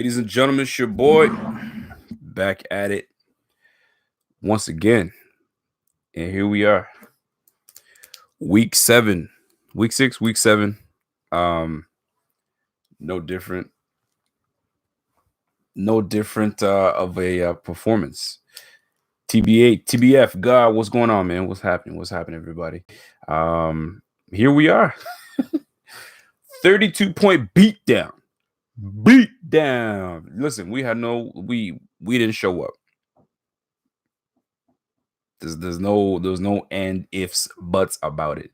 Ladies and gentlemen, it's your boy back at it once again. And here we are. Week 7. Week 6, week 7. Um no different of a performance. TBF, God, what's going on, man? What's happening? What's happening, everybody? Um here we are. 32-point beatdown. Beat down. Listen, we didn't show up. There's no and ifs buts about it.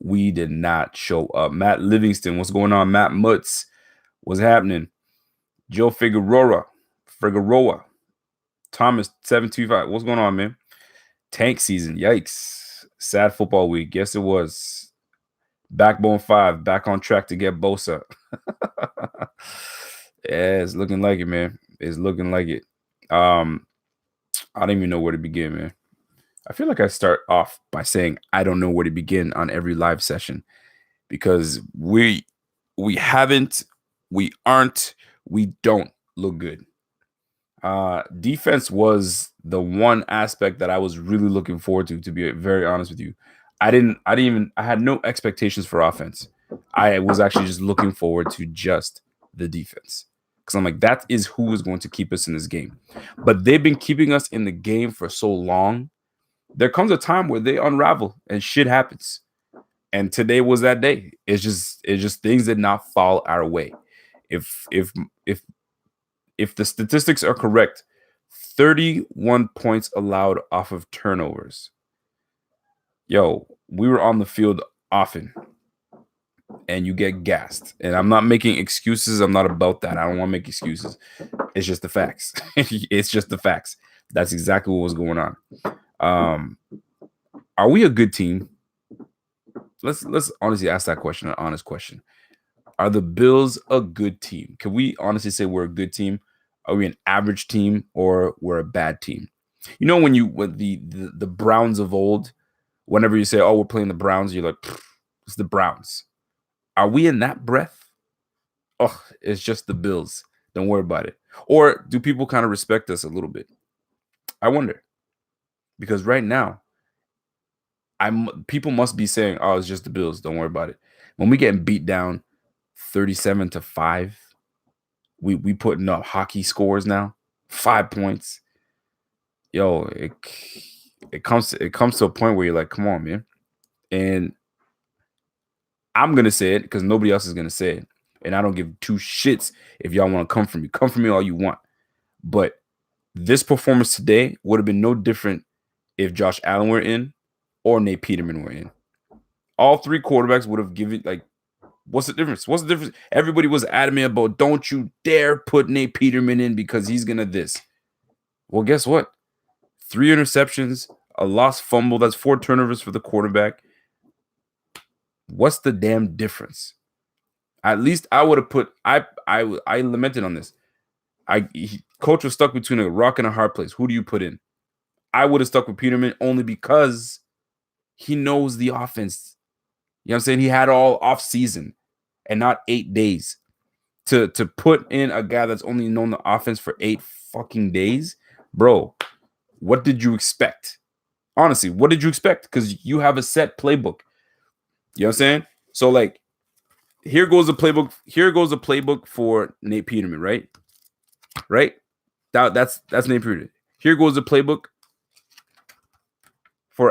We did not show up. Matt Livingston, what's going on? Matt Mutz, what's happening? Joe Figueroa, Thomas 725, what's going on, man? Tank season, yikes! Sad football week. Yes, it was. Backbone 5, back on track to get Bosa. Yeah, it's looking like it, man. It's looking like it. I don't even know where to begin, man. I feel like I start off by saying I don't know where to begin on every live session because we haven't, we aren't, we don't look good. Defense was the one aspect that I was really looking forward to be very honest with you. I had no expectations for offense. I was actually just looking forward to just the defense. Because I'm like, that is who is going to keep us in this game. But they've been keeping us in the game for so long. There comes a time where they unravel and shit happens. And today was that day. It's just things did not fall our way. If the statistics are correct, 31 points allowed off of turnovers. Yo, we were on the field often and you get gassed. And I'm not making excuses. I'm not about that. I don't want to make excuses. It's just the facts. It's just the facts. That's exactly what was going on. Are we a good team? Let's honestly ask that question, an honest question. Are the Bills a good team? Can we honestly say we're a good team? Are we an average team or we're a bad team? You know, when the Browns of old, whenever you say, oh, we're playing the Browns, you're like, it's the Browns. Are we in that breath? Oh, it's just the Bills. Don't worry about it. Or do people kind of respect us a little bit? I wonder. Because right now, people must be saying, oh, it's just the Bills. Don't worry about it. When we getting beat down 37-5, we putting up hockey scores now, 5 points. Yo, it comes to a point where you're like, come on, man. And I'm gonna say it because nobody else is gonna say it. And I don't give two shits if y'all want to come for me. Come for me all you want. But this performance today would have been no different if Josh Allen were in or Nate Peterman were in. All three quarterbacks would have given, like, what's the difference? What's the difference? Everybody was adamant about don't you dare put Nate Peterman in because he's gonna this. Well, guess what? 3 interceptions, a lost fumble. That's 4 turnovers for the quarterback. What's the damn difference? At least I would have put. I lamented on this. Coach was stuck between a rock and a hard place. Who do you put in? I would have stuck with Peterman only because he knows the offense. You know what I'm saying? He had all off season and not 8 days to put in a guy that's only known the offense for 8 fucking days, bro. What did you expect? Honestly, what did you expect? Because you have a set playbook. You know what I'm saying? So, like, here goes the playbook. Here goes the playbook for Nate Peterman, right? Right? That's Nate Peterman. Here goes the playbook for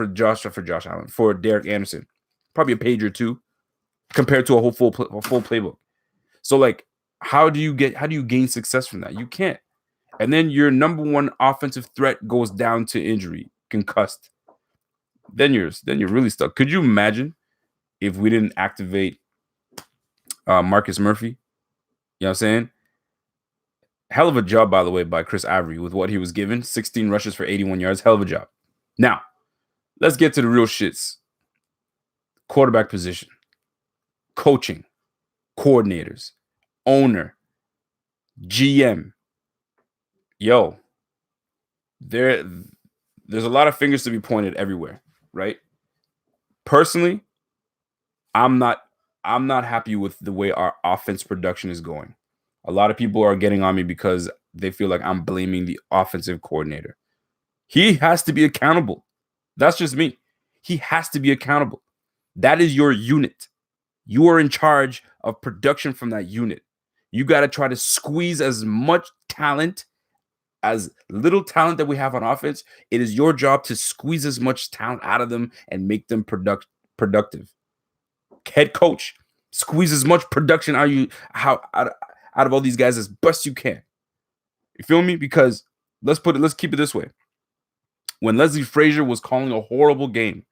Josh Allen, for Derek Anderson. Probably a page or two compared to a full playbook. So, like, how do you gain success from that? You can't. And then your number one offensive threat goes down to injury, concussed. Then you're really stuck. Could you imagine if we didn't activate Marcus Murphy? You know what I'm saying? Hell of a job, by the way, by Chris Ivory with what he was given. 16 rushes for 81 yards. Hell of a job. Now, let's get to the real shits. Quarterback position, coaching, coordinators, owner, GM. Yo, there's a lot of fingers to be pointed everywhere, right? Personally, I'm not happy with the way our offense production is going. A lot of people are getting on me because they feel like I'm blaming the offensive coordinator. He has to be accountable. That's just me. He has to be accountable. That is your unit. You are in charge of production from that unit. You got to try to squeeze as much talent, as little talent that we have on offense. It is your job to squeeze as much talent out of them and make them productive. Head coach, squeeze as much production out of all these guys as best you can. You feel me? Because let's keep it this way. When Leslie Frazier was calling a horrible game,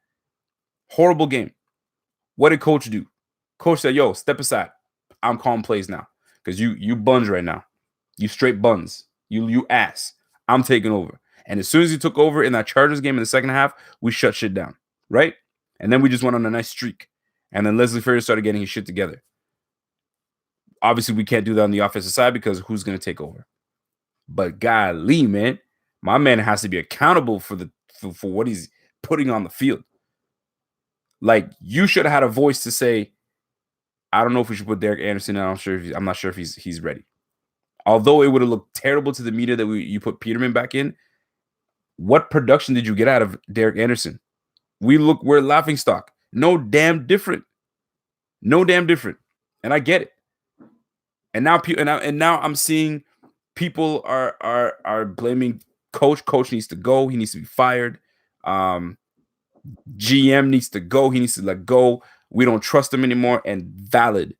what did coach do? Coach said, yo, step aside. I'm calling plays now. Because you buns right now. You straight buns. You ass. I'm taking over. And as soon as he took over in that Chargers game in the second half, we shut shit down. Right? And then we just went on a nice streak. And then Leslie Frazier started getting his shit together. Obviously, we can't do that on the offensive side because who's going to take over? But golly, man, my man has to be accountable for what he's putting on the field. Like, you should have had a voice to say, I don't know if we should put Derek Anderson in. I'm not sure if he's ready. Although it would have looked terrible to the media that you put Peterman back in. What production did you get out of Derek Anderson? We're laughing stock. No damn different. And I get it. And now I'm seeing people are blaming coach. Coach needs to go. He needs to be fired. GM needs to go. He needs to let go. We don't trust him anymore. And valid.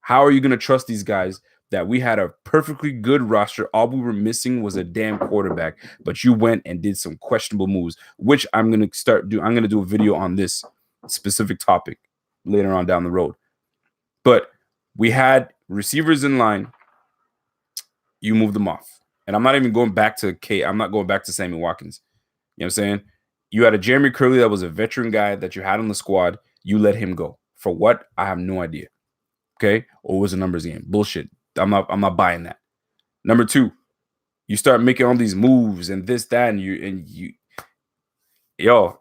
How are you going to trust these guys that we had a perfectly good roster? All we were missing was a damn quarterback, but you went and did some questionable moves, which I'm going to do a video on this specific topic later on down the road. But we had receivers in line. You moved them off. And I'm not even going back to I'm not going back to Sammy Watkins. You know what I'm saying? You had a Jeremy Curley that was a veteran guy that you had on the squad. You let him go. For what? I have no idea. Okay? Or it was a numbers game. Bullshit. I'm not buying that. Number two, you start making all these moves and this, that, and you yo,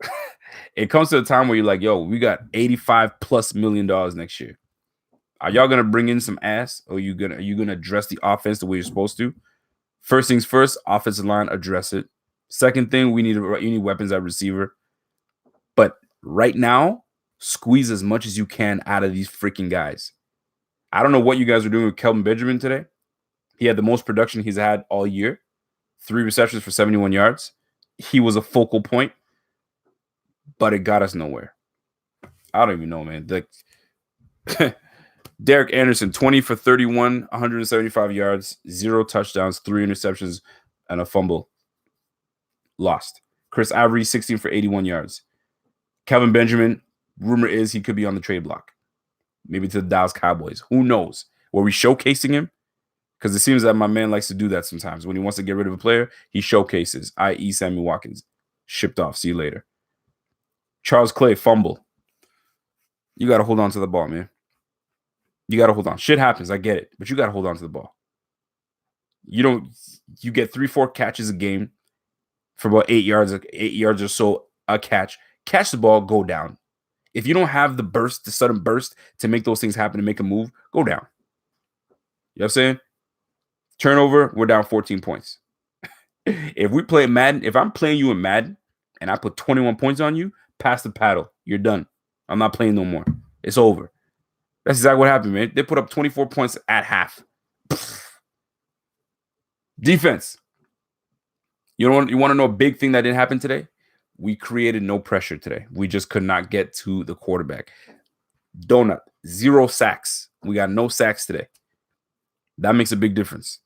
it comes to a time where you're like, yo, we got $85+ million next year. Are y'all gonna bring in some ass, or are you gonna address the offense the way you're supposed to? First things first, offensive line, address it. Second thing, you need weapons at receiver. But right now, squeeze as much as you can out of these freaking guys. I don't know what you guys are doing with Kelvin Benjamin today. He had the most production he's had all year. 3 receptions for 71 yards. He was a focal point, but it got us nowhere. I don't even know, man. Derek Anderson, 20 for 31, 175 yards, 0 touchdowns, 3 interceptions, and a fumble. Lost. Chris Avery, 16 for 81 yards. Kelvin Benjamin, rumor is he could be on the trade block. Maybe to the Dallas Cowboys. Who knows? Were we showcasing him? Because it seems that my man likes to do that sometimes. When he wants to get rid of a player, he showcases, i.e. Sammy Watkins. Shipped off. See you later. Charles Clay, fumble. You got to hold on to the ball, man. You got to hold on. Shit happens. I get it. But you got to hold on to the ball. You get 3-4 catches a game for about 8 yards or so a catch. Catch the ball, go down. If you don't have the sudden burst to make those things happen and make a move, go down. You know what I'm saying? Turnover, we're down 14 points. If we play Madden, if I'm playing you in Madden and I put 21 points on you, pass the paddle. You're done. I'm not playing no more. It's over. That's exactly what happened, man. They put up 24 points at half. Defense. You want to know a big thing that didn't happen today? We created no pressure today. We just could not get to the quarterback. Donut, 0 sacks. We got no sacks today. That makes a big difference.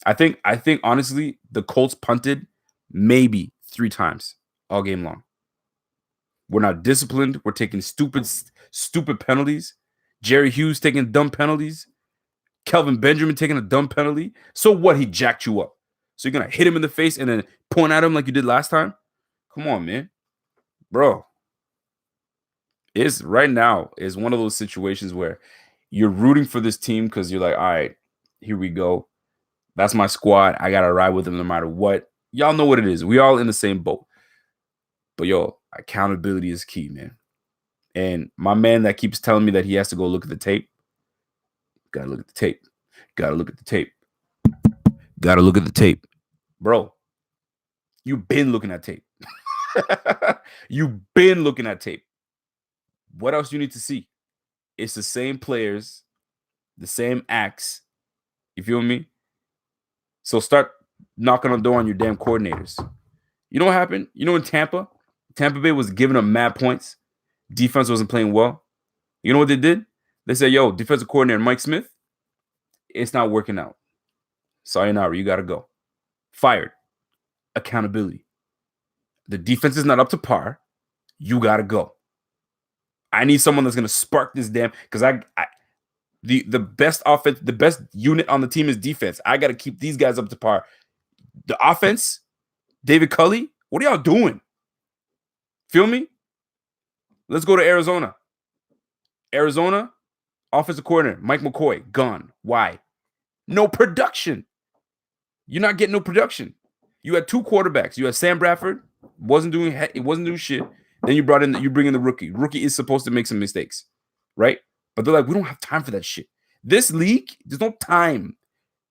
I think honestly, the Colts punted maybe 3 times all game long. We're not disciplined. We're taking stupid penalties. Jerry Hughes taking dumb penalties. Kelvin Benjamin taking a dumb penalty. So what? He jacked you up. So you're going to hit him in the face and then point at him like you did last time? Come on, man. Bro. Right now is one of those situations where you're rooting for this team because you're like, all right, here we go. That's my squad. I got to ride with them no matter what. Y'all know what it is. We all in the same boat. But, yo, accountability is key, man. And my man that keeps telling me that he has to go look at the tape, got to look at the tape. Gotta look at the tape. Gotta look at the tape. Bro, you've been looking at tape. You've been looking at tape. What else do you need to see? It's the same players, the same acts. You feel me? So start knocking on the door on your damn coordinators. You know what happened? You know in Tampa Bay was giving them mad points. Defense wasn't playing well. You know what they did? They said, yo, defensive coordinator Mike Smith, it's not working out. Sayonara, you got to go. Fired. Accountability. The defense is not up to par. You got to go. I need someone that's going to spark this damn, because the best offense, the best unit on the team is defense. I got to keep these guys up to par. The offense, David Culley, what are y'all doing? Feel me? Let's go to Arizona. Arizona, offensive coordinator, Mike McCoy, gone. Why? No production. You're not getting no production. You had two quarterbacks. You had Sam Bradford, wasn't doing shit. Then you bring in the rookie. Rookie is supposed to make some mistakes, right? But they're like, we don't have time for that shit. This league, there's no time.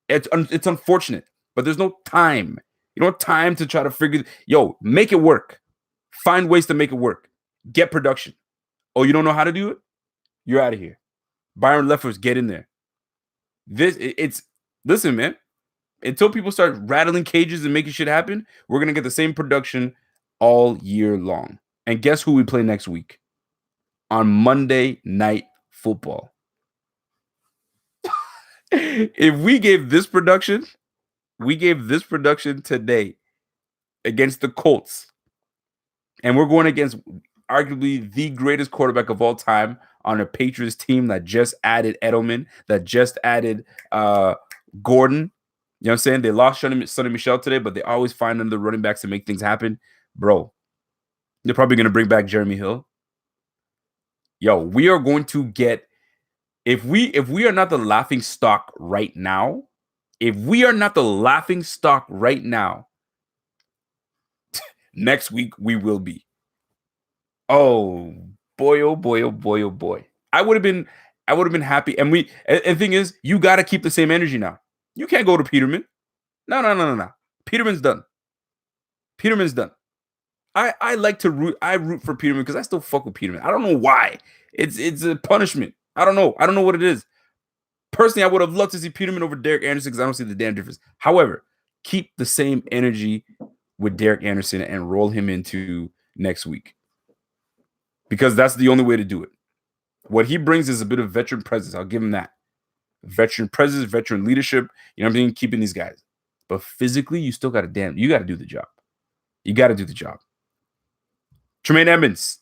It's unfortunate, but there's no time. You don't have time to try to figure. Yo, make it work. Find ways to make it work. Get production. Oh, you don't know how to do it? You're out of here. Byron Leftwich, get in there. Listen, man. Until people start rattling cages and making shit happen, we're gonna get the same production all year long. And guess who we play next week? On Monday Night Football. If we gave this production today against the Colts, and we're going against arguably the greatest quarterback of all time on a Patriots team that just added Edelman, that just added Gordon. You know what I'm saying? They lost Sonny Michel today, but they always find another running backs to make things happen. Bro, they're probably going to bring back Jeremy Hill. Yo, we are going to get, if we are not the laughing stock right now, next week we will be. Oh boy, oh boy, oh boy, oh boy. I would have been happy. And the thing is, you got to keep the same energy now. You can't go to Peterman. No. Peterman's done. I like to root. I root for Peterman because I still fuck with Peterman. I don't know why. It's a punishment. I don't know what it is. Personally, I would have loved to see Peterman over Derek Anderson because I don't see the damn difference. However, keep the same energy with Derek Anderson and roll him into next week, because that's the only way to do it. What he brings is a bit of veteran presence. I'll give him that. Veteran presence, veteran leadership. You know what I mean? Keeping these guys. But physically, you still got to you got to do the job. You got to do the job. Tremaine Edmonds,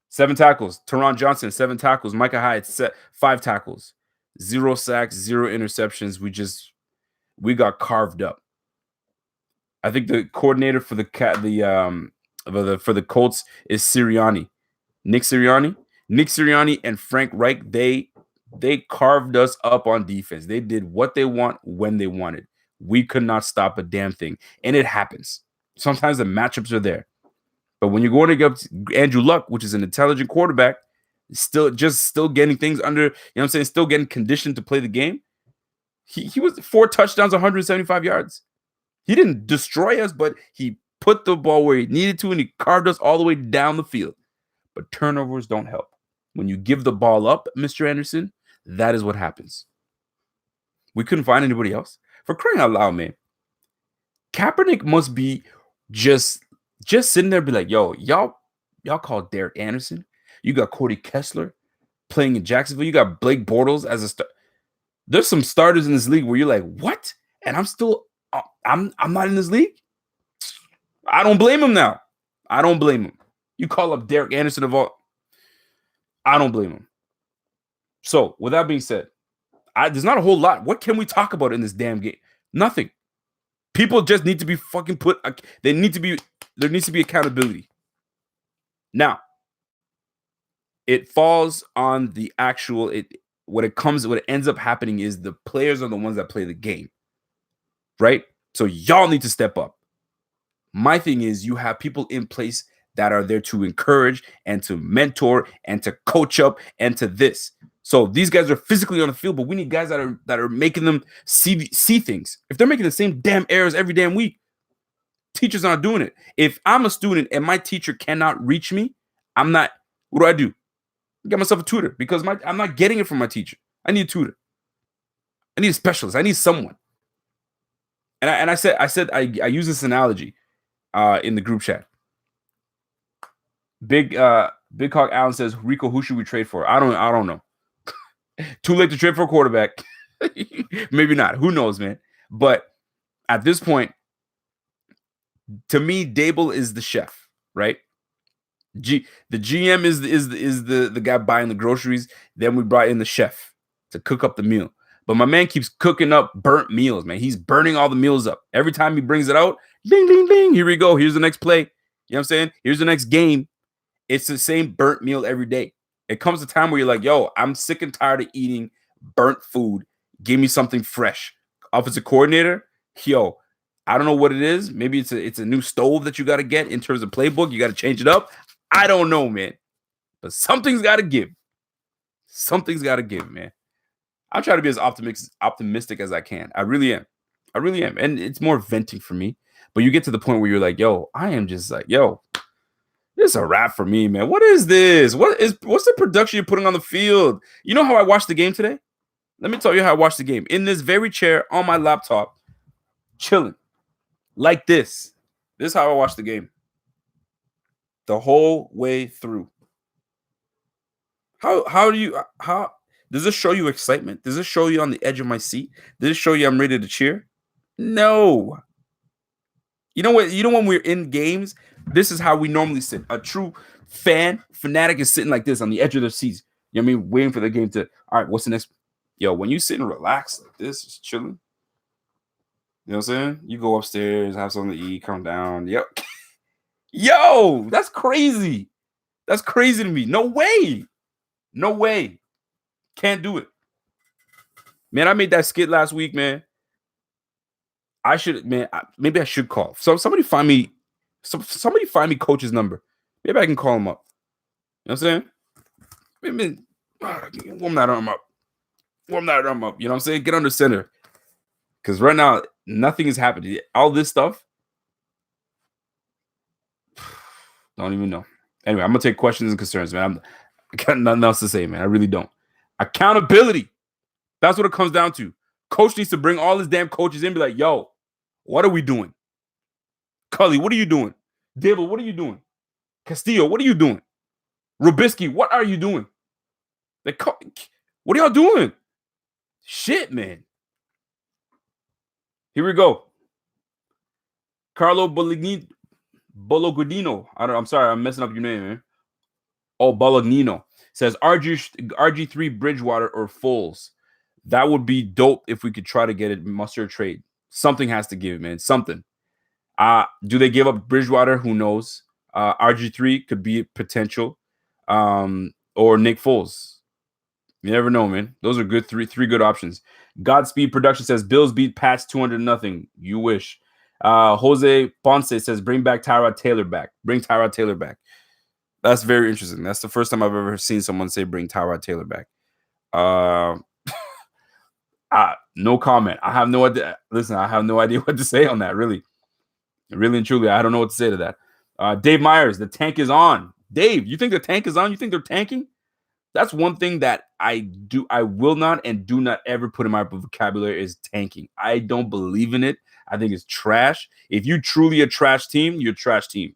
7 tackles. Teron Johnson, 7 tackles. Micah Hyde, 5 tackles. 0 sacks, 0 interceptions. We got carved up. I think the coordinator for the Colts is Sirianni. Nick Sirianni and Frank Reich, they carved us up on defense. They did what they want when they wanted. We could not stop a damn thing. And it happens. Sometimes the matchups are there. But when you're going against Andrew Luck, which is an intelligent quarterback, still getting things under, you know what I'm saying, still getting conditioned to play the game. He was 4 touchdowns, 175 yards. He didn't destroy us, but he put the ball where he needed to, and he carved us all the way down the field. But turnovers don't help. When you give the ball up, Mr. Anderson, that is what happens. We couldn't find anybody else. For crying out loud, man. Kaepernick must be just sitting there and be like, yo, y'all call Derek Anderson. You got Cody Kessler playing in Jacksonville. You got Blake Bortles as a star. There's some starters in this league where you're like, what? And I'm not in this league? I don't blame him now. I don't blame him. You call up Derek Anderson of all. I don't blame him. So, with that being said, there's not a whole lot. What can we talk about in this damn game? Nothing. People just need to be fucking there needs to be accountability. Now, it falls on the actual, what it ends up happening is the players are the ones that play the game. Right? So y'all need to step up. My thing is, you have people in place that are there to encourage and to mentor and to coach up and to this. So these guys are physically on the field, but we need guys that are making them see things. If they're making the same damn errors every damn week, teachers aren't doing it. If I'm a student and my teacher cannot reach me, I'm not. What do? I get myself a tutor because I'm not getting it from my teacher. I need a tutor. I need a specialist. I need someone. And I said I use this analogy in the group chat. Big Hawk Allen says, Rico, who should we trade for? I don't know. Too late to trade for a quarterback. Maybe not. Who knows, man? But at this point, to me, Dable is the chef, right? The GM is the guy buying the groceries. Then we brought in the chef to cook up the meal. But my man keeps cooking up burnt meals, man. He's burning all the meals up. Every time he brings it out, ding, ding, ding. Here we go. Here's the next play. You know what I'm saying? Here's the next game. It's the same burnt meal every day. It comes a time where you're like, yo, I'm sick and tired of eating burnt food. Give me something fresh. Offensive coordinator, yo, I don't know what it is. Maybe it's a new stove that you got to get in terms of playbook. You got to change it up. I don't know, man. But something's got to give. Something's got to give, man. I try to be as optimistic as I can. I really am. And it's more venting for me. But you get to the point where you're like, yo, I am just like, yo, this is a wrap for me, man. What is this? What's the production you're putting on the field? You know how I watched the game today? Let me tell you how I watched the game. In this very chair on my laptop, chilling. Like this. This is how I watched the game. The whole way through. How does this show you excitement? Does this show you on the edge of my seat? Does this show you I'm ready to cheer? No. You know what? You know when we're in games, this is how we normally sit. A true fanatic is sitting like this on the edge of their seats. You know what I mean? Waiting for the game to, all right, what's the next? Yo, when you sit and relax like this, just chilling. You know what I'm saying? You go upstairs, have something to eat, come down. Yep. Yo, that's crazy. That's crazy to me. No way. No way. Can't do it. Man, I made that skit last week, man. Maybe I should call. So somebody find me coach's number. Maybe I can call him up. You know what I'm saying? Warm that arm up. You know what I'm saying? Get under center. Because right now, nothing is happening. All this stuff, don't even know. Anyway, I'm going to take questions and concerns, man. I got nothing else to say, man. I really don't. Accountability. That's what it comes down to. Coach needs to bring all his damn coaches in and be like, yo, what are we doing? Cully, what are you doing? Dable, what are you doing? Castillo, what are you doing? Rubisky, what are you doing? What are y'all doing? Shit, man. Here we go. Carlo Bolognino. I'm sorry, I'm messing up your name, man. Oh, Bolognino says RG3 Bridgewater or Foles. That would be dope if we could try to get it muster a trade. Something has to give, man. Something. Do they give up Bridgewater? Who knows? RG3 could be potential. Or Nick Foles. You never know, man. Those are good three good options. Godspeed Production says Bills beat Pats 200-0. You wish. Jose Ponce says bring back Tyrod Taylor back. Bring Tyrod Taylor back. That's very interesting. That's the first time I've ever seen someone say bring Tyrod Taylor back. No comment. I have no idea. Listen, I have no idea what to say on that. Really and truly, I don't know what to say to that. Dave Myers, the tank is on. Dave, you think the tank is on? You think they're tanking? That's one thing that I will not and do not ever put in my vocabulary is tanking. I don't believe in it. I think it's trash. If you truly a trash team, you're a trash team.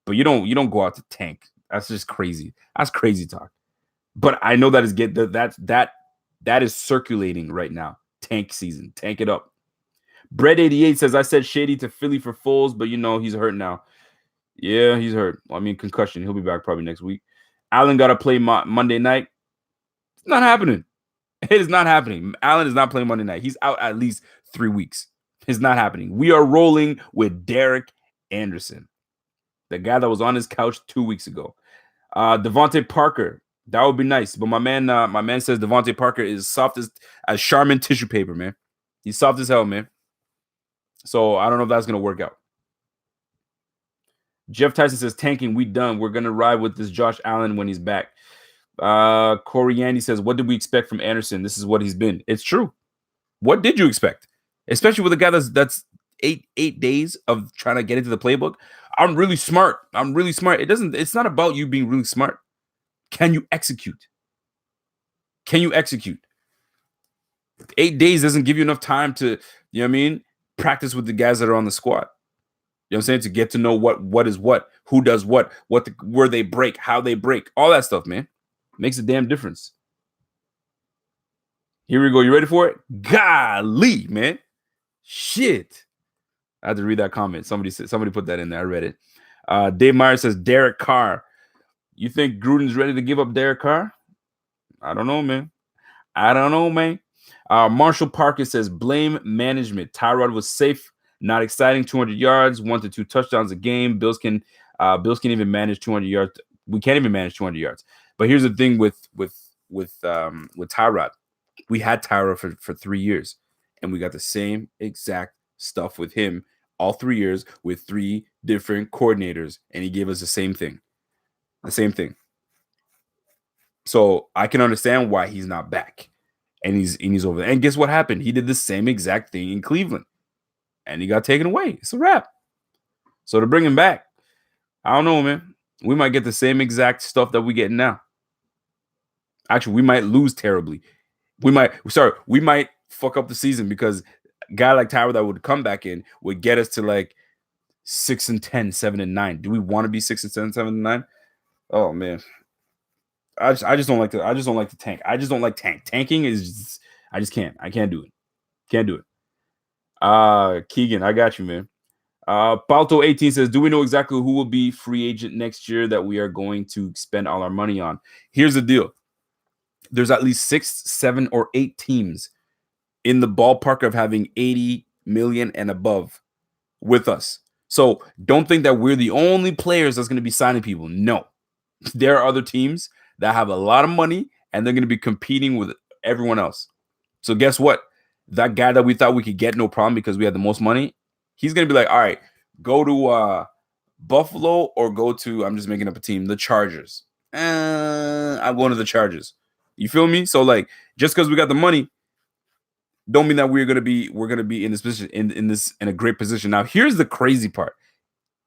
But you don't go out to tank. That's just crazy. That's crazy talk. But I know that is that is circulating right now. Tank season. Tank it up. Bread88 says, I said shady to Philly for Foles, but he's hurt now. Yeah, he's hurt. I mean, concussion. He'll be back probably next week. Allen got to play Monday night. It's not happening. It is not happening. Allen is not playing Monday night. He's out at least 3 weeks. It's not happening. We are rolling with Derek Anderson, the guy that was on his couch 2 weeks ago. Devontae Parker. That would be nice. But my man says Devontae Parker is soft as Charmin tissue paper, man. He's soft as hell, man. So I don't know if that's going to work out. Jeff Tyson says, tanking, we done. We're going to ride with this Josh Allen when he's back. Corey Yandy says, what did we expect from Anderson? This is what he's been. It's true. What did you expect? Especially with a guy that's eight days of trying to get into the playbook. I'm really smart. It's not about you being really smart. Can you execute? Can you execute? 8 days doesn't give you enough time to, you know what I mean, practice with the guys that are on the squad. You know what I'm saying? To get to know what is what, who does what where they break, how they break, all that stuff, man. Makes a damn difference. Here we go. You ready for it? Golly, man. Shit. I had to read that comment. Somebody put that in there. I read it. Dave Meyer says, Derek Carr. You think Gruden's ready to give up Derek Carr? I don't know, man. Marshall Parker says, blame management. Tyrod was safe, not exciting. 200 yards, 1 to 2 touchdowns a game. Bills can even manage 200 yards. We can't even manage 200 yards. But here's the thing with Tyrod. We had Tyrod for 3 years, and we got the same exact stuff with him all 3 years with 3 different coordinators, and he gave us the same thing. So I can understand why he's not back, and he's over there. And guess what happened? He did the same exact thing in Cleveland, and he got taken away. It's a wrap. So to bring him back, I don't know, man. We might get the same exact stuff that we get now. Actually, we might lose terribly. We might fuck up the season because a guy like Tyrod that would come back in would get us to like 6-10, 7-9. Do we want to be 6-10, 7-9? Oh man. I just don't like to tank. I just don't like tank. Tanking is I just can't. I can't do it. Can't do it. Keegan, I got you, man. Balto 18 says, do we know exactly who will be free agent next year that we are going to spend all our money on? Here's the deal. There's at least 6, 7, or 8 teams in the ballpark of having 80 million and above with us. So don't think that we're the only players that's going to be signing people. No, there are other teams that have a lot of money and they're going to be competing with everyone else. So guess what? That guy that we thought we could get no problem because we had the most money, he's going to be like, all right, go to Buffalo or go to, I'm just making up a team, the Chargers. I'm going to the Chargers. You feel me? So like, just because we got the money, don't mean that we're gonna be in this position in a great position. Now, here's the crazy part,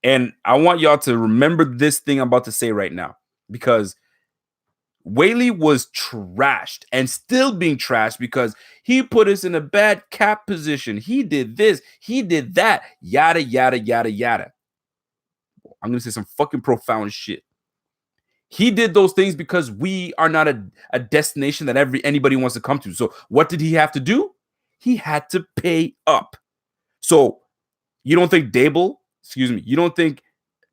and I want y'all to remember this thing I'm about to say right now, because Whaley was trashed and still being trashed because he put us in a bad cap position. He did this, he did that, yada yada yada yada. I'm gonna say some fucking profound shit. He did those things because we are not a destination that anybody wants to come to. So what did he have to do? He had to pay up. So you don't think you don't think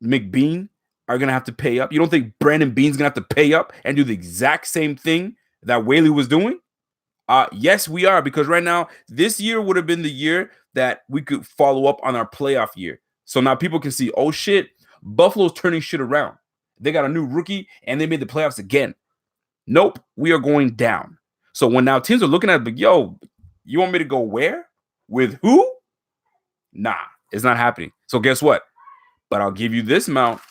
McBean are going to have to pay up? You don't think Brandon Bean's going to have to pay up and do the exact same thing that Whaley was doing? Yes, we are, because right now, this year would have been the year that we could follow up on our playoff year. So now people can see, oh shit, Buffalo's turning shit around. They got a new rookie and they made the playoffs again. Nope, we are going down. So when now teams are looking at it, but yo, you want me to go where? With who? Nah, it's not happening. So guess what? But I'll give you this amount.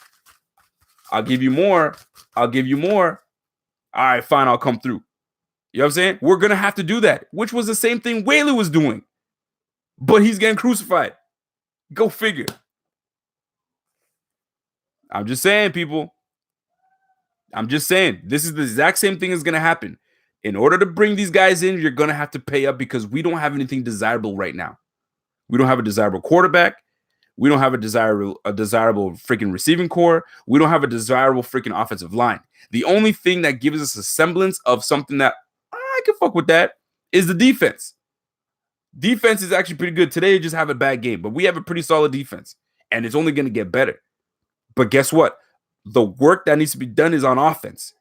I'll give you more. All right, fine, I'll come through. You know what I'm saying? We're going to have to do that, which was the same thing Whaley was doing. But he's getting crucified. Go figure. I'm just saying, people. I'm just saying, this is the exact same thing that's going to happen. In order to bring these guys in, you're going to have to pay up because we don't have anything desirable right now. We don't have a desirable quarterback. We don't have a desirable freaking receiving core. We don't have a desirable freaking offensive line. The only thing that gives us a semblance of something that I can fuck with that is the defense. Defense is actually pretty good. Today, just have a bad game, but we have a pretty solid defense, and it's only going to get better. But guess what? The work that needs to be done is on offense.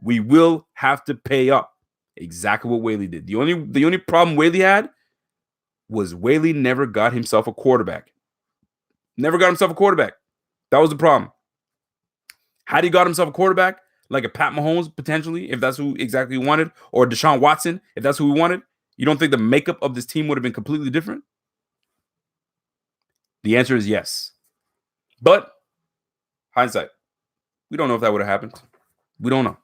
We will have to pay up. Exactly what Whaley did. The only problem Whaley had was Whaley never got himself a quarterback. Never got himself a quarterback. That was the problem. Had he got himself a quarterback, like a Pat Mahomes, potentially, if that's who exactly he wanted, or Deshaun Watson, if that's who he wanted, you don't think the makeup of this team would have been completely different? The answer is yes. But hindsight, we don't know if that would have happened. We don't know.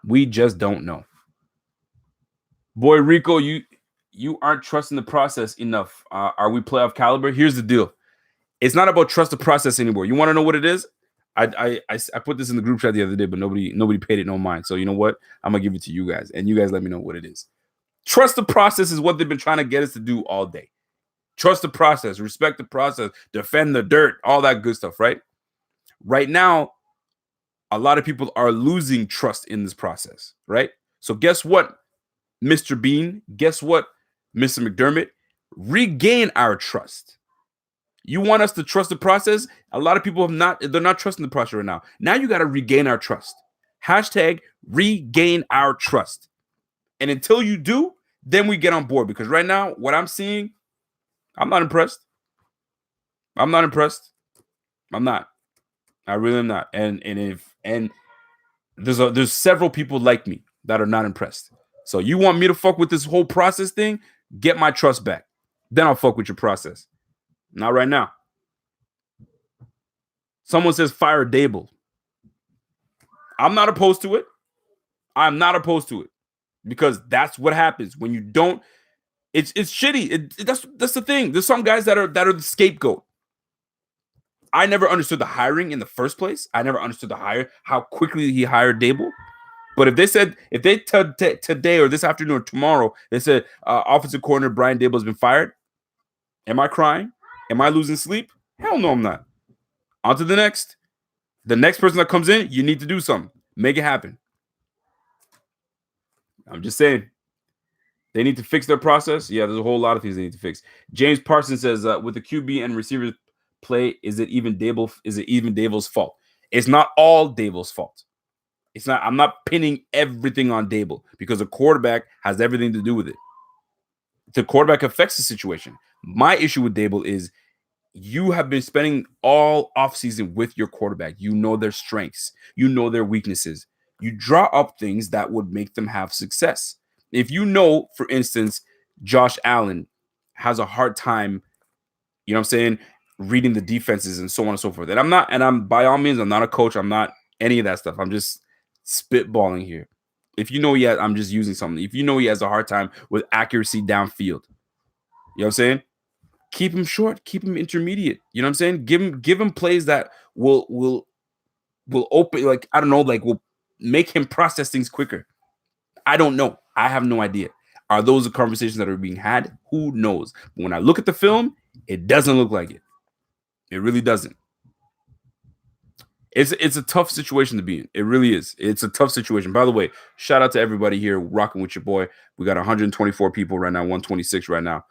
We just don't know. Boy, Rico, you aren't trusting the process enough. Are we playoff caliber? Here's the deal. It's not about trust the process anymore. You want to know what it is? I put this in the group chat the other day, but nobody paid it no mind. So you know what? I'm gonna give it to you guys, and you guys let me know what it is. Trust the process is what they've been trying to get us to do all day. Trust the process, respect the process, defend the dirt, all that good stuff, right? Right now, a lot of people are losing trust in this process, right? So guess what, Mr. Bean? Guess what, Mr. McDermott? Regain our trust. You want us to trust the process? A lot of people they're not trusting the process right now. Now you got to regain our trust. Hashtag regain our trust. And until you do, then we get on board. Because right now, what I'm seeing, I'm not impressed. I'm not impressed. I'm not. I really am not. And there's several people like me that are not impressed. So you want me to fuck with this whole process thing? Get my trust back. Then I'll fuck with your process. Not right now. Someone says fire Dable. I'm not opposed to it. I'm not opposed to it because that's what happens when you don't. It's shitty. That's the thing. There's some guys that are the scapegoat. I never understood the hiring in the first place. I never understood how quickly he hired Dable. But if they today or this afternoon or tomorrow, they said offensive coordinator Brian Dable has been fired, am I crying? Am I losing sleep? Hell no, I'm not. On to the next. The next person that comes in, you need to do something. Make it happen. I'm just saying. They need to fix their process. Yeah, there's a whole lot of things they need to fix. James Parsons says, with the QB and receivers play, is it even Dable's fault? It's not all Dable's fault. It's not. I'm not pinning everything on Dable because the quarterback has everything to do with it. The quarterback affects the situation. My issue with Dable is you have been spending all offseason with your quarterback. You know their strengths. You know their weaknesses. You draw up things that would make them have success. If you know, for instance, Josh Allen has a hard time, you know what I'm saying, reading the defenses and so on and so forth. And I'm by all means, I'm not a coach. I'm not any of that stuff. I'm just spitballing here. If you know I'm just using something. If you know he has a hard time with accuracy downfield, you know what I'm saying? Keep him short, keep him intermediate. You know what I'm saying? Give him plays that will open, like, I don't know, like will make him process things quicker. I don't know. I have no idea. Are those the conversations that are being had? Who knows? But when I look at the film, it doesn't look like it. It really doesn't. It's a tough situation to be in. It really is. It's a tough situation. By the way, shout out to everybody here rocking with your boy. We got 124 people right now, 126 right now.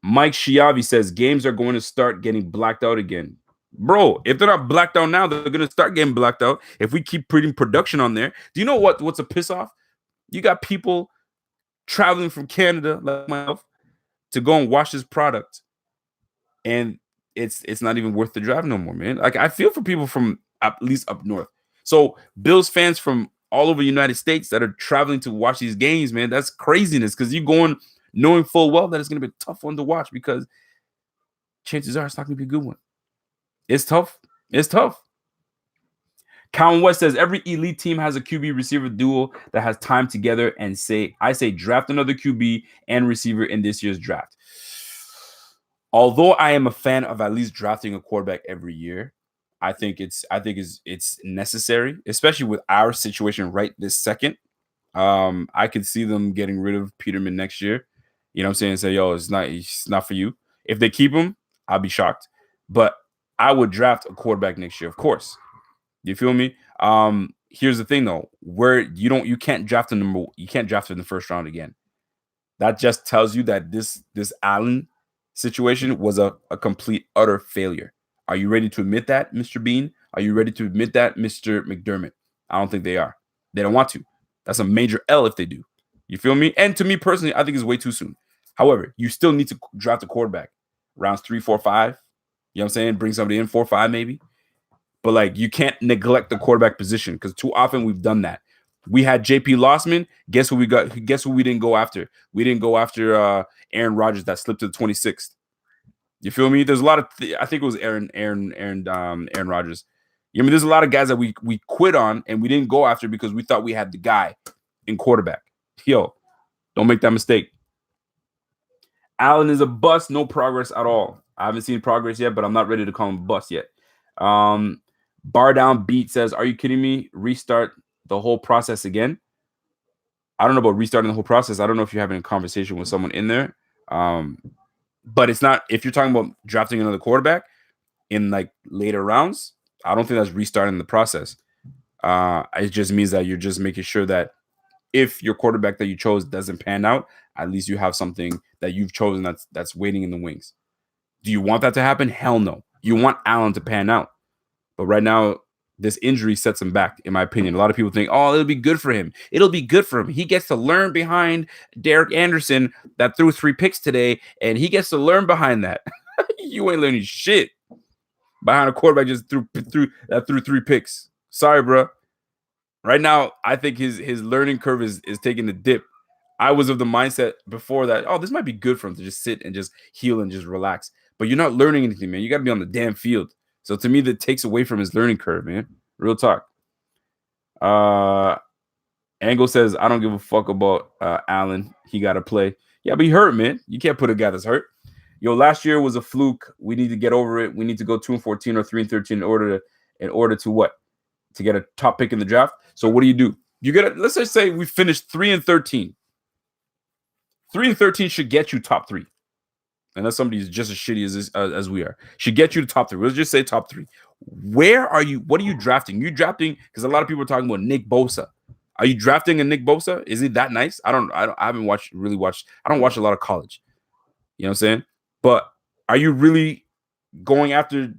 Mike Shiavi says games are going to start getting blacked out again. Bro, if they're not blacked out now, they're going to start getting blacked out if we keep putting production on there. Do you know what's a piss off? You got people traveling from Canada, like myself, to go and watch this product, and it's not even worth the drive no more, man. Like, I feel for people from at least up north. So Bills fans from all over the United States that are traveling to watch these games, man, that's craziness because you're going knowing full well that it's going to be a tough one to watch because chances are it's not going to be a good one. It's tough. It's tough. Calvin West says every elite team has a QB receiver duo that has time together, and I say draft another QB and receiver in this year's draft. Although I am a fan of at least drafting a quarterback every year, I think it's necessary, especially with our situation right this second. I could see them getting rid of Peterman next year. You know what I'm saying? Say, yo, it's not for you. If they keep him, I'll be shocked. But I would draft a quarterback next year, of course. You feel me? Here's the thing though, where you can't draft in the first round again. That just tells you that this Allen situation was a complete utter failure. Are you ready to admit that, Mr. Bean? Are you ready to admit that, Mr. McDermott? I don't think they are. They don't want to. That's a major L if they do. You feel me? And to me personally, I think it's way too soon. However, you still need to draft a quarterback. Rounds 3, 4, 5. You know what I'm saying? Bring somebody in 4, 5 maybe. But like, you can't neglect the quarterback position because too often we've done that. We had JP Lossman. Guess who we got? Guess who we didn't go after? We didn't go after Aaron Rodgers that slipped to the 26th. You feel me? There's a lot of I think it was Aaron Rodgers. You know, I mean, there's a lot of guys that we quit on and we didn't go after because we thought we had the guy in quarterback. Yo, don't make that mistake. Allen is a bust, no progress at all. I haven't seen progress yet, but I'm not ready to call him a bust yet. Bar Down Beat says, "Are you kidding me? Restart the whole process again?" I don't know about restarting the whole process. I don't know if you're having a conversation with someone in there. But it's not, if you're talking about drafting another quarterback in like later rounds, I don't think that's restarting the process. It just means that you're just making sure that if your quarterback that you chose doesn't pan out, at least you have something that you've chosen that's waiting in the wings. Do you want that to happen? Hell no. You want Allen to pan out. But right now, this injury sets him back, in my opinion. A lot of people think, oh, it'll be good for him. It'll be good for him. He gets to learn behind Derek Anderson that threw 3 picks today, and he gets to learn behind that. You ain't learning shit behind a quarterback just threw 3 picks. Sorry, bro. Right now, I think his learning curve is taking a dip. I was of the mindset before that, oh, this might be good for him to just sit and just heal and just relax. But you're not learning anything, man. You got to be on the damn field. So to me, that takes away from his learning curve, man. Real talk. Angle says, I don't give a fuck about Allen. He got to play. Yeah, but he hurt, man. You can't put a guy that's hurt. Yo, last year was a fluke. We need to get over it. We need to go 2-14 or 3-13 in order to what? To get a top pick in the draft. So what do? You get let's just say we finished 3-13. 3-13 should get you top 3. Unless somebody's just as shitty as we are. Should get you to top 3. Let's just say top 3. Where are you? What are you drafting? You drafting, because a lot of people are talking about Nick Bosa. Are you drafting a Nick Bosa? Is he that nice? I haven't watched. I don't watch a lot of college. You know what I'm saying? But are you really going after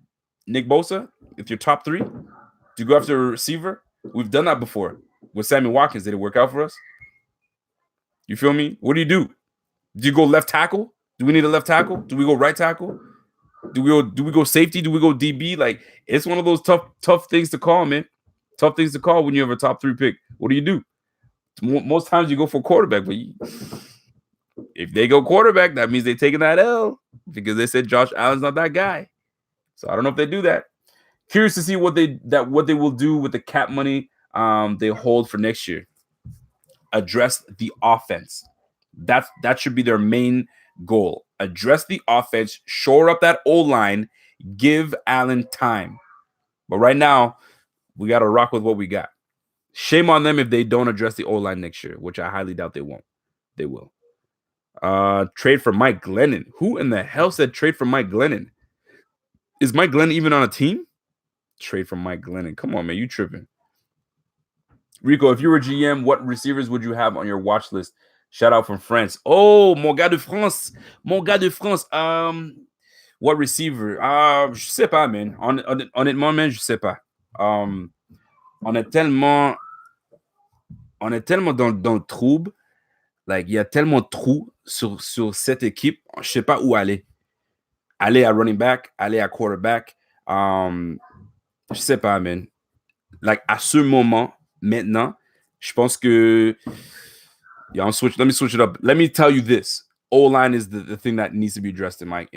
Nick Bosa if you're top 3? Do you go after a receiver? We've done that before with Sammy Watkins. Did it work out for us? You feel me? What do you do? Do you go left tackle? Do we need a left tackle? Do we go right tackle? Do we go safety? Do we go DB? Like, it's one of those tough things to call, man. Tough things to call when you have a top 3 pick. What do? Most times you go for quarterback, but if they go quarterback, that means they're taking that L because they said Josh Allen's not that guy. So I don't know if they do that. Curious to see what they will do with the cap money they hold for next year. Address the offense. That should be their main goal. Address the offense, shore up that O-line, give Allen time. But right now, we got to rock with what we got. Shame on them if they don't address the O-line next year, which I highly doubt they won't. They will. Trade for Mike Glennon. Who in the hell said trade for Mike Glennon? Is Mike Glennon even on a team? Trade for Mike Glennon. Come on, man. You tripping. Rico, if you were GM, what receivers would you have on your watch list? Shout out from France. Oh, mon gars de France. Mon gars de France. What receiver? Je sais pas, man. Honnêtement, man, je sais pas. On est tellement dans le trouble. Like, il y a tellement de trous sur cette équipe. Je sais pas où aller. Aller à running back, aller à quarterback. Je sais pas, man. Like, à ce moment, maintenant, je pense que let me switch it up. Let me tell you this. O-line is the thing that needs to be addressed in my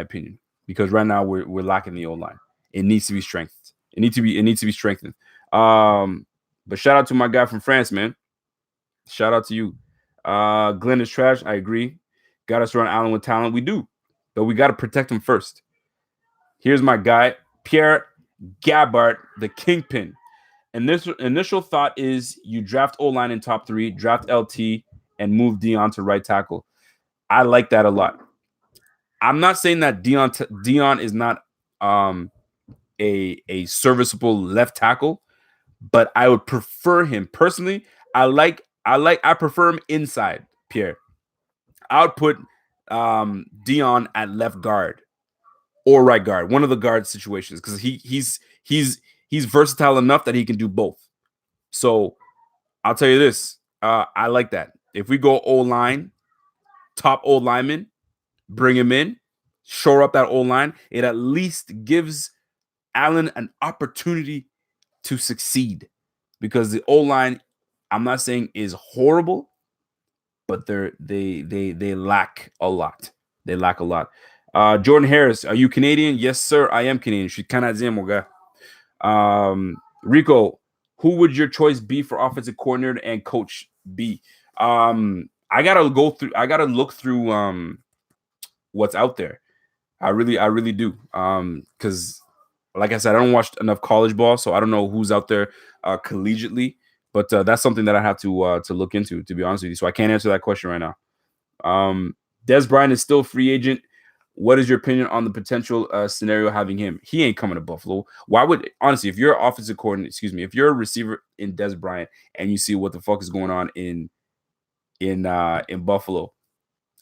opinion. Because right now we're lacking the O-line. It needs to be strengthened. It needs to be strengthened. But shout out to my guy from France, man. Shout out to you. Glenn is trash. I agree. Got us around Allen with talent. We do. But we got to protect him first. Here's my guy, Pierre Gabbard, the kingpin. And this initial thought is you draft O-line in top 3, draft LT, and move Dion to right tackle. I like that a lot. I'm not saying that Dion is not a serviceable left tackle, but I would prefer him personally. I prefer him inside, Pierre. I would put Dion at left guard or right guard, one of the guard situations, because he's versatile enough that he can do both. So I'll tell you this. I like that. If we go O-line, top O-lineman, bring him in, shore up that O-line, it at least gives Allen an opportunity to succeed. Because the O-line, I'm not saying is horrible, but they lack a lot. They lack a lot. Jordan Harris, are you Canadian? Yes, sir, I am Canadian. Je suis Canadien, mon gars. Rico, who would your choice be for offensive coordinator and coach be? I gotta go through. I gotta look through what's out there. I really do. Because like I said, I don't watch enough college ball, so I don't know who's out there collegiately. But that's something that I have to look into, to be honest with you. So I can't answer that question right now. Des Bryant is still free agent. What is your opinion on the potential scenario having him? He ain't coming to Buffalo. Why would honestly, if you're an offensive coordinator, excuse me, if you're a receiver in Des Bryant and you see what the fuck is going on in Buffalo,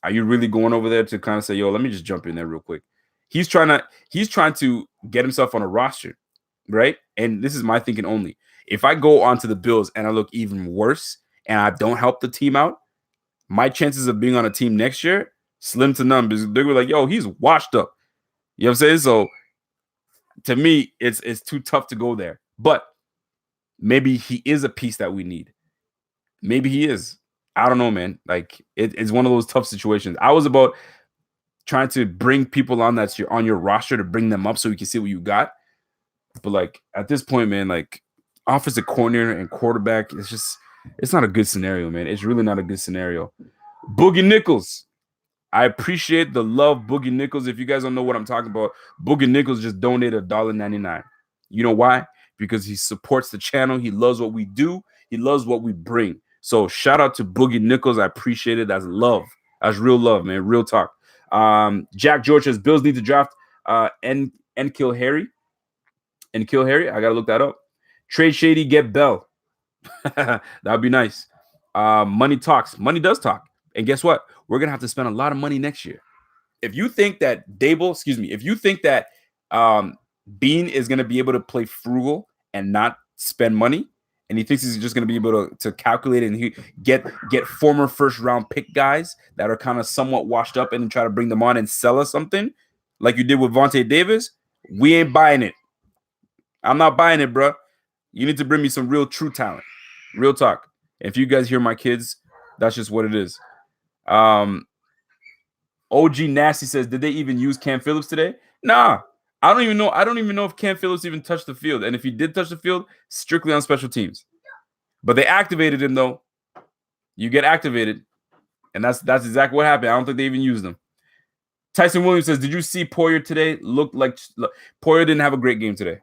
are you really going over there to kind of say, yo, let me just jump in there real quick? He's trying to get himself on a roster, right? And this is my thinking only. If I go onto the Bills and I look even worse and I don't help the team out, my chances of being on a team next year slim to none because they're like, yo, he's washed up. You know what I'm saying? So to me, it's too tough to go there. But maybe he is a piece that we need. Maybe he is. I don't know, man. Like it's one of those tough situations. I was about trying to bring people on that's on your roster to bring them up so we can see what you got. But like at this point, man, like offensive coordinator and quarterback, it's not a good scenario, man. It's really not a good scenario. Boogie Nichols. I appreciate the love, Boogie Nichols. If you guys don't know what I'm talking about, Boogie Nichols just donated $1.99. You know why? Because he supports the channel. He loves what we do. He loves what we bring. So shout out to Boogie Nichols. I appreciate it. That's love. That's real love, man. Real talk. Jack George says Bills need to draft and kill Harry. And kill Harry. I gotta look that up. Trade Shady, get Bell. That'd be nice. Money talks. Money does talk. And guess what? We're gonna have to spend a lot of money next year. If you think that if you think that Bean is gonna be able to play frugal and not spend money, and he thinks he's just gonna be able to calculate and he get former first round pick guys that are kind of somewhat washed up and then try to bring them on and sell us something like you did with Vontae Davis, we ain't buying it. I'm not buying it, bro. You need to bring me some real true talent. Real talk. If you guys hear my kids, that's just what it is. OG Nasty says, did they even use Cam Phillips today? Nah. I don't even know if Cam Phillips even touched the field. And if he did touch the field, strictly on special teams. But they activated him, though. You get activated. And that's exactly what happened. I don't think they even used him. Tyson Williams says, did you see Poyer today? Poyer didn't have a great game today.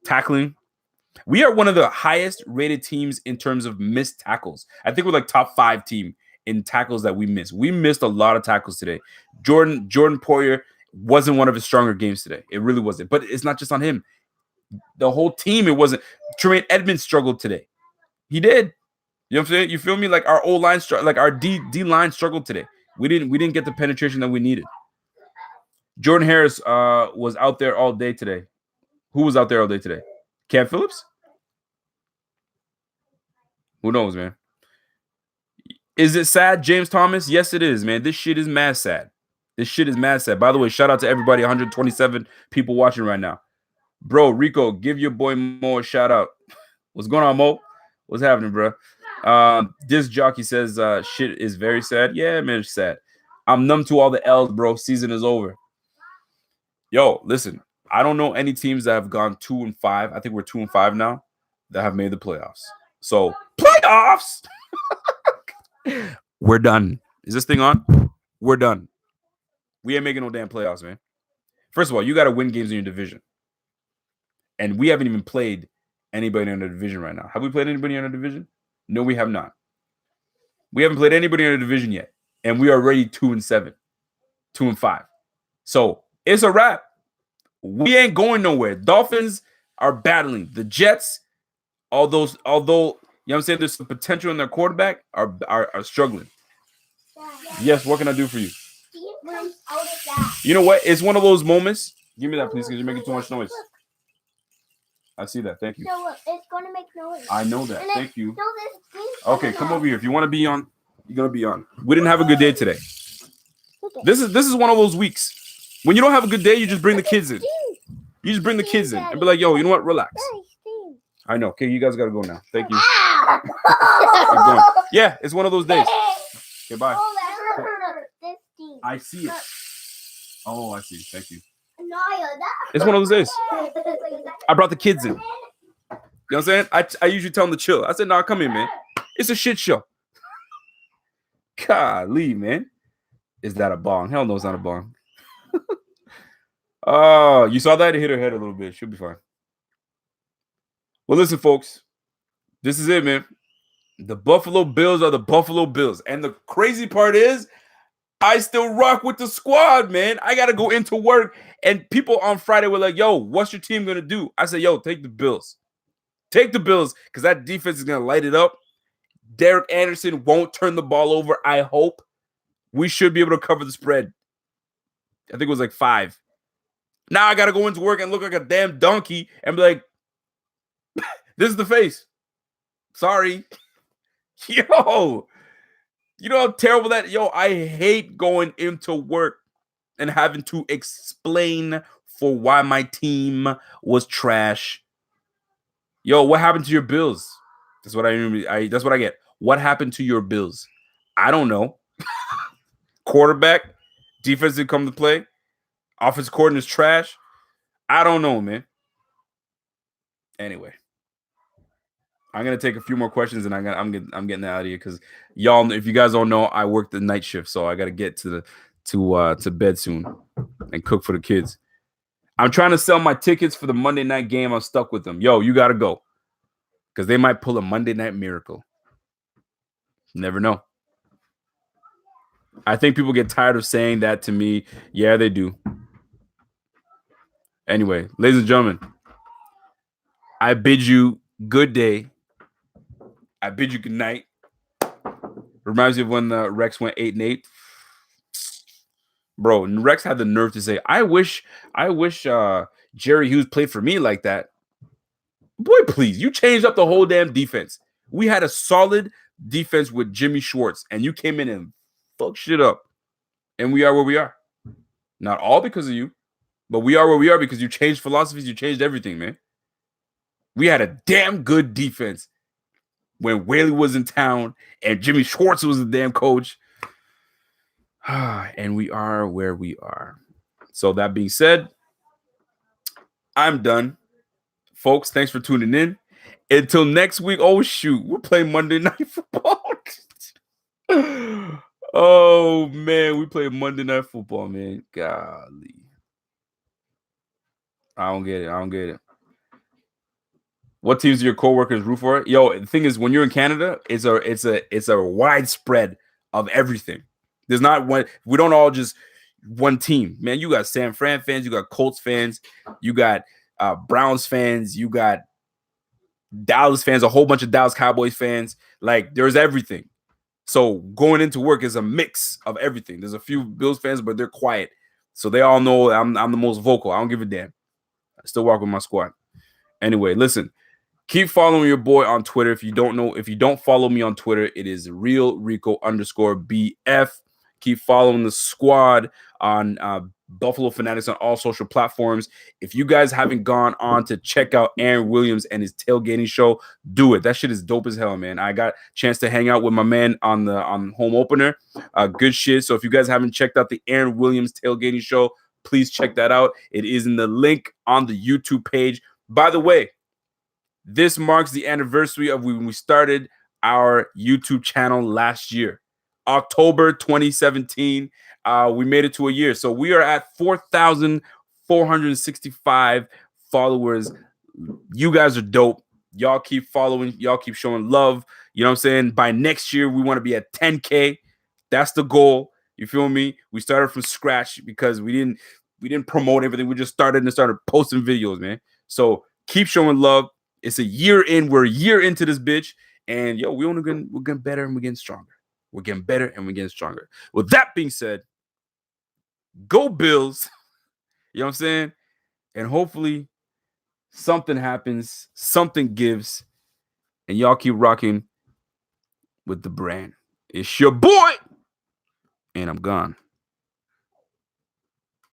Tackling. We are one of the highest rated teams in terms of missed tackles. I think we're like top 5 team in tackles that we missed. We missed a lot of tackles today. Jordan Poyer wasn't one of his stronger games today. It really wasn't. But it's not just on him. The whole team, it wasn't. Tremaine Edmonds struggled today. He did. You know what I'm saying? You feel me? Like our O line, like our D line struggled today. We didn't get the penetration that we needed. Jordan Harris was out there all day today. Who was out there all day today? Cam Phillips? Who knows, man? Is it sad, James Thomas? Yes, it is, man. This shit is mad sad. By the way, shout out to everybody, 127 people watching right now. Bro, Rico, give your boy Mo a shout out. What's going on, Mo? What's happening, bro? This jockey says shit is very sad. Yeah, man, it's sad. I'm numb to all the L's, bro. Season is over. Yo, listen, I don't know any teams that have gone 2-5. I think we're 2-5 now that have made the playoffs. So, playoffs! We're done. Is this thing on? We're done. We ain't making no damn playoffs, man. First of all, you got to win games in your division. And we haven't even played anybody in the division right now. Have we played anybody in our division? No, we have not. We haven't played anybody in our division yet. And we are already 2-7, 2-5. So it's a wrap. We ain't going nowhere. Dolphins are battling. The Jets, although you know what I'm saying, there's some potential in their quarterback, are struggling. Yes, what can I do for you? You know what? It's one of those moments. Give me that, please, because you're making too much noise. I see that. Thank you. So it's going to make noise. I know that. Thank you. Okay, come over here. If you want to be on, you're going to be on. We didn't have a good day today. This is one of those weeks. When you don't have a good day, you just bring the kids in. You just bring the kids in and be like, yo, you know what? Relax. I know. Okay, you guys got to go now. Thank you. Yeah, it's one of those days. Okay, bye. I see it. Oh, I see. Thank you. It's one of those days. I brought the kids in. You know what I'm saying? I usually tell them to chill. I said, nah, come in, man. It's a shit show. Golly, man. Is that a bong? Hell no, it's not a bong. Oh, you saw that? It hit her head a little bit. She'll be fine. Well, listen, folks. This is it, man. The Buffalo Bills are the Buffalo Bills. And the crazy part is, I still rock with the squad, man. I got to go into work. And people on Friday were like, yo, what's your team going to do? I said, yo, take the Bills. Take the Bills, because that defense is going to light it up. Derek Anderson won't turn the ball over, I hope. We should be able to cover the spread. I think it was like 5. Now I got to go into work and look like a damn donkey and be like, this is the face. Sorry. Yo. You know how terrible that? Yo, I hate going into work and having to explain for why my team was trash. Yo, what happened to your Bills? That's what that's what I get. What happened to your Bills? I don't know. Quarterback, defense didn't come to play. Offensive coordinator is trash. I don't know, man. Anyway, I'm gonna take a few more questions and I'm getting out of here because y'all, if you guys don't know, I work the night shift, so I gotta get to bed soon and cook for the kids. I'm trying to sell my tickets for the Monday night game. I'm stuck with them. Yo, you gotta go because they might pull a Monday night miracle. Never know. I think people get tired of saying that to me. Yeah, they do. Anyway, ladies and gentlemen, I bid you good day. I bid you good night. Reminds me of when Rex went 8-8. Bro, Rex had the nerve to say, I wish Jerry Hughes played for me like that. Boy, please, you changed up the whole damn defense. We had a solid defense with Jimmy Schwartz, and you came in and fucked shit up. And we are where we are. Not all because of you, but we are where we are because you changed philosophies, you changed everything, man. We had a damn good defense when Whaley was in town and Jimmy Schwartz was the damn coach. And we are where we are. So that being said, I'm done. Folks, thanks for tuning in. Until next week. Oh, shoot. We're playing Monday Night Football. Oh, man. We play Monday Night Football, man. Golly. I don't get it. What teams do your coworkers root for? Yo, the thing is, when you're in Canada, it's a widespread of everything. There's not one. We don't all just one team, man. You got San Fran fans, you got Colts fans, you got Browns fans, you got Dallas fans, a whole bunch of Dallas Cowboys fans. Like, there's everything. So going into work is a mix of everything. There's a few Bills fans, but they're quiet, so they all know I'm the most vocal. I don't give a damn. I still walk with my squad. Anyway, listen. Keep following your boy on Twitter. If you don't follow me on Twitter, it is RealRico_BF. Keep following the squad on Buffalo Fanatics on all social platforms. If you guys haven't gone on to check out Aaron Williams and his tailgating show, do it. That shit is dope as hell, man. I got a chance to hang out with my man on home opener. Good shit. So if you guys haven't checked out the Aaron Williams tailgating show, please check that out. It is in the link on the YouTube page. By the way, this marks the anniversary of when we started our YouTube channel last year. October 2017, we made it to a year. So we are at 4,465 followers. You guys are dope. Y'all keep following. Y'all keep showing love. You know what I'm saying? By next year, we want to be at 10K. That's the goal. You feel me? We started from scratch because we didn't promote everything. We just started posting videos, man. So keep showing love. It's a year in. We're a year into this bitch. And yo, we're getting better and we're getting stronger. We're getting better and we're getting stronger. With that being said, go Bills. You know what I'm saying? And hopefully something happens, something gives, and y'all keep rocking with the brand. It's your boy, and I'm gone.